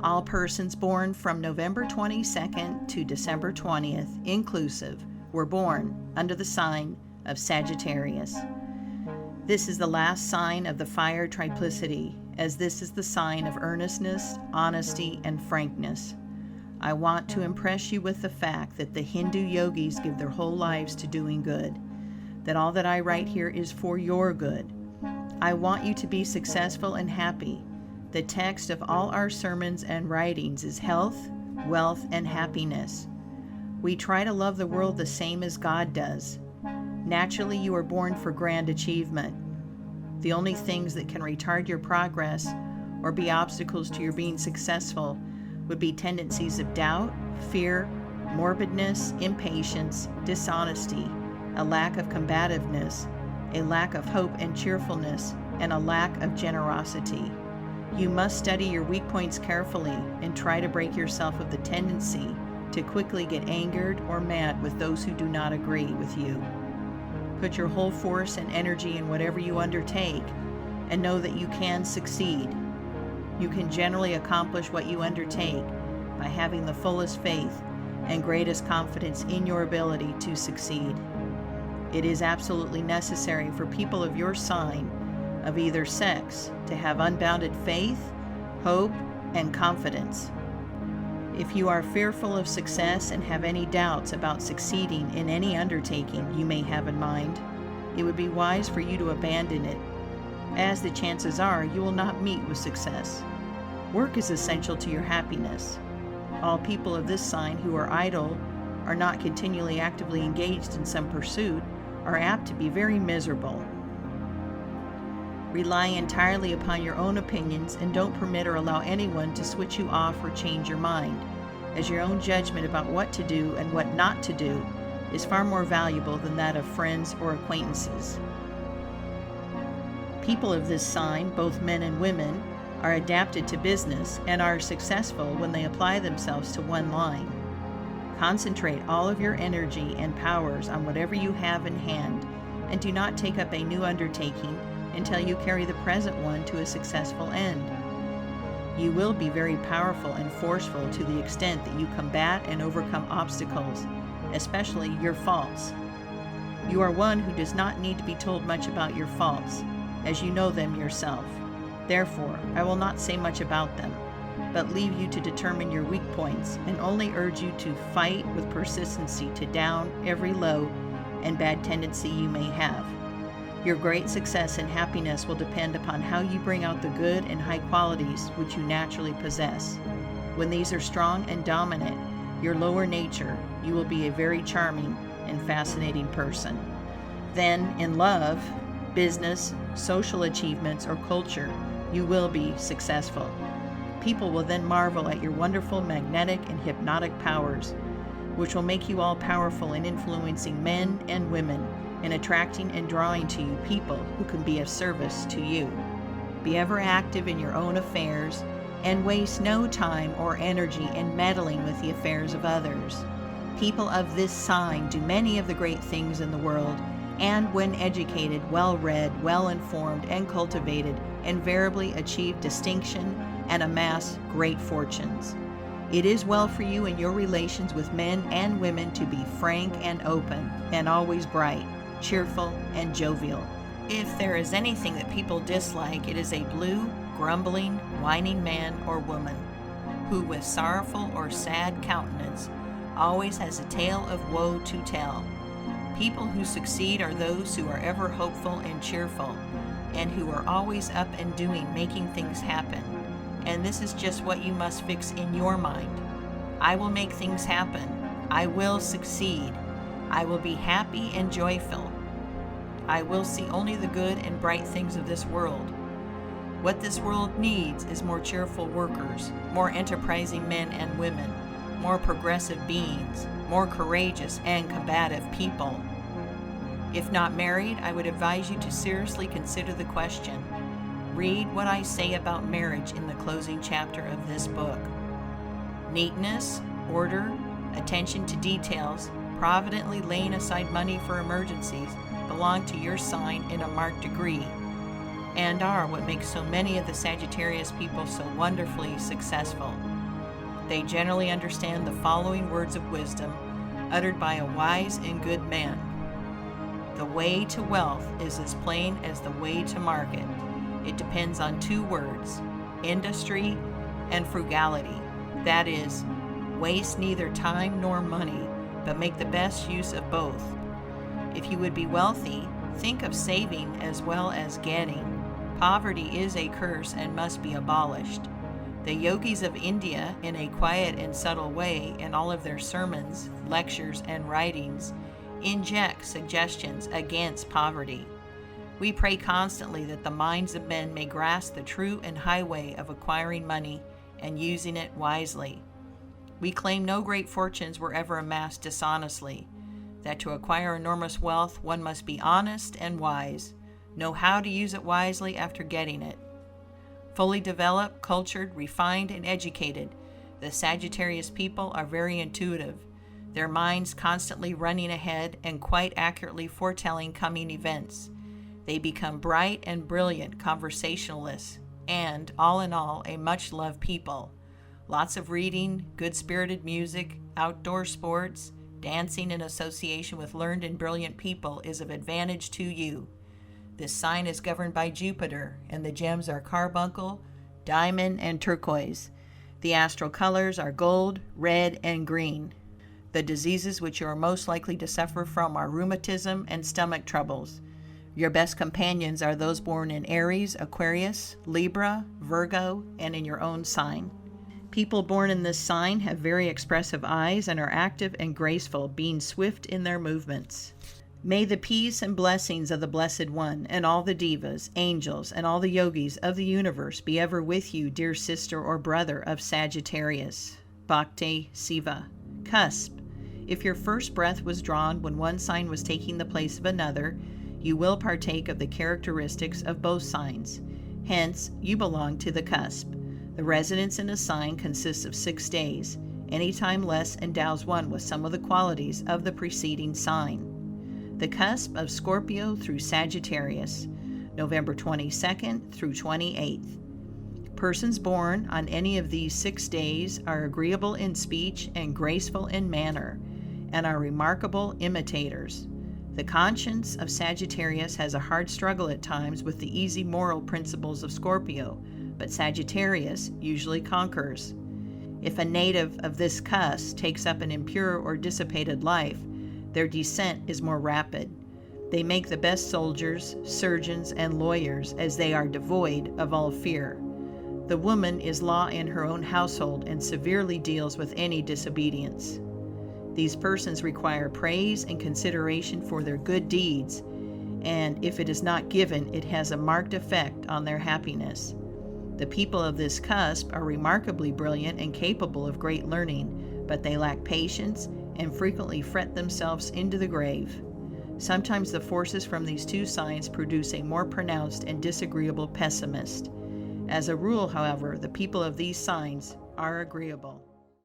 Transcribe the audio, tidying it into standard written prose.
All persons born from November 22nd to December 20th, inclusive, were born under the sign of Sagittarius. This is the last sign of the fire triplicity, as this is the sign of earnestness, honesty, and frankness. I want to impress you with the fact that the Hindu yogis give their whole lives to doing good, that all that I write here is for your good. I want you to be successful and happy. The text of all our sermons and writings is health, wealth, and happiness. We try to love the world the same as God does. Naturally, you are born for grand achievement. The only things that can retard your progress or be obstacles to your being successful would be tendencies of doubt, fear, morbidness, impatience, dishonesty, a lack of combativeness, a lack of hope and cheerfulness, and a lack of generosity. You must study your weak points carefully and try to break yourself of the tendency to quickly get angered or mad with those who do not agree with you. Put your whole force and energy in whatever you undertake and know that you can succeed. You can generally accomplish what you undertake by having the fullest faith and greatest confidence in your ability to succeed. It is absolutely necessary for people of your sign, of either sex, to have unbounded faith, hope, and confidence. If you are fearful of success and have any doubts about succeeding in any undertaking you may have in mind, it would be wise for you to abandon it, as the chances are you will not meet with success. Work is essential to your happiness. All people of this sign who are idle, are not continually actively engaged in some pursuit, are apt to be very miserable. Rely entirely upon your own opinions and don't permit or allow anyone to switch you off or change your mind, as your own judgment about what to do and what not to do is far more valuable than that of friends or acquaintances. People of this sign, both men and women, are adapted to business and are successful when they apply themselves to one line. Concentrate all of your energy and powers on whatever you have in hand, and do not take up a new undertaking until you carry the present one to a successful end. You will be very powerful and forceful to the extent that you combat and overcome obstacles, especially your faults. You are one who does not need to be told much about your faults, as you know them yourself. Therefore, I will not say much about them, but leave you to determine your weak points and only urge you to fight with persistency to down every low and bad tendency you may have. Your great success and happiness will depend upon how you bring out the good and high qualities which you naturally possess. When these are strong and dominant, your lower nature, you will be a very charming and fascinating person. Then, in love, business, social achievements, or culture, you will be successful. People will then marvel at your wonderful magnetic and hypnotic powers, which will make you all powerful in influencing men and women, and attracting and drawing to you people who can be of service to you. Be ever active in your own affairs, and waste no time or energy in meddling with the affairs of others. People of this sign do many of the great things in the world, and when educated, well-read, well-informed, and cultivated, invariably achieve distinction and amass great fortunes. It is well for you in your relations with men and women to be frank and open, and always bright, cheerful, and jovial. If there is anything that people dislike, it is a blue, grumbling, whining man or woman, who with sorrowful or sad countenance always has a tale of woe to tell. People who succeed are those who are ever hopeful and cheerful, and who are always up and doing, making things happen. And this is just what you must fix in your mind. I will make things happen. I will succeed. I will be happy and joyful. I will see only the good and bright things of this world. What this world needs is more cheerful workers, more enterprising men and women, more progressive beings, more courageous and combative people. If not married, I would advise you to seriously consider the question. Read what I say about marriage in the closing chapter of this book. Neatness, order, attention to details, providently laying aside money for emergencies belong to your sign in a marked degree. and are what makes so many of the Sagittarius people so wonderfully successful. They generally understand the following words of wisdom uttered by a wise and good man. The way to wealth is as plain as the way to market. It depends on two words, industry and frugality. That is, waste neither time nor money, but make the best use of both. If you would be wealthy, think of saving as well as getting. Poverty is a curse and must be abolished. The yogis of India, in a quiet and subtle way, in all of their sermons, lectures, and writings, inject suggestions against poverty. We pray constantly that the minds of men may grasp the true and high way of acquiring money and using it wisely. We claim no great fortunes were ever amassed dishonestly, that to acquire enormous wealth one must be honest and wise, know how to use it wisely after getting it. Fully developed, cultured, refined, and educated, the Sagittarius people are very intuitive, their minds constantly running ahead and quite accurately foretelling coming events. They become bright and brilliant conversationalists, and, all in all, a much-loved people. Lots of reading, good-spirited music, outdoor sports, dancing in association with learned and brilliant people is of advantage to you. This sign is governed by Jupiter, and the gems are carbuncle, diamond, and turquoise. The astral colors are gold, red, and green. The diseases which you are most likely to suffer from are rheumatism and stomach troubles. Your best companions are those born in Aries, Aquarius, Libra, Virgo, and in your own sign. People born in this sign have very expressive eyes and are active and graceful, being swift in their movements. May the peace and blessings of the Blessed One and all the devas, angels, and all the yogis of the universe be ever with you, dear sister or brother of Sagittarius. Bhakti Siva. Cusp. If your first breath was drawn when one sign was taking the place of another, you will partake of the characteristics of both signs. Hence, you belong to the cusp. The residence in a sign consists of 6 days. Any time less endows one with some of the qualities of the preceding sign. The cusp of Scorpio through Sagittarius, November 22nd through 28th. Persons born on any of these 6 days are agreeable in speech and graceful in manner, and are remarkable imitators. The conscience of Sagittarius has a hard struggle at times with the easy moral principles of Scorpio, but Sagittarius usually conquers. If a native of this cusp takes up an impure or dissipated life, their descent is more rapid. They make the best soldiers, surgeons, and lawyers, as they are devoid of all fear. The woman is law in her own household and severely deals with any disobedience. These persons require praise and consideration for their good deeds, and if it is not given, it has a marked effect on their happiness. The people of this cusp are remarkably brilliant and capable of great learning, but they lack patience and frequently fret themselves into the grave. Sometimes the forces from these two signs produce a more pronounced and disagreeable pessimist. As a rule, however, the people of these signs are agreeable.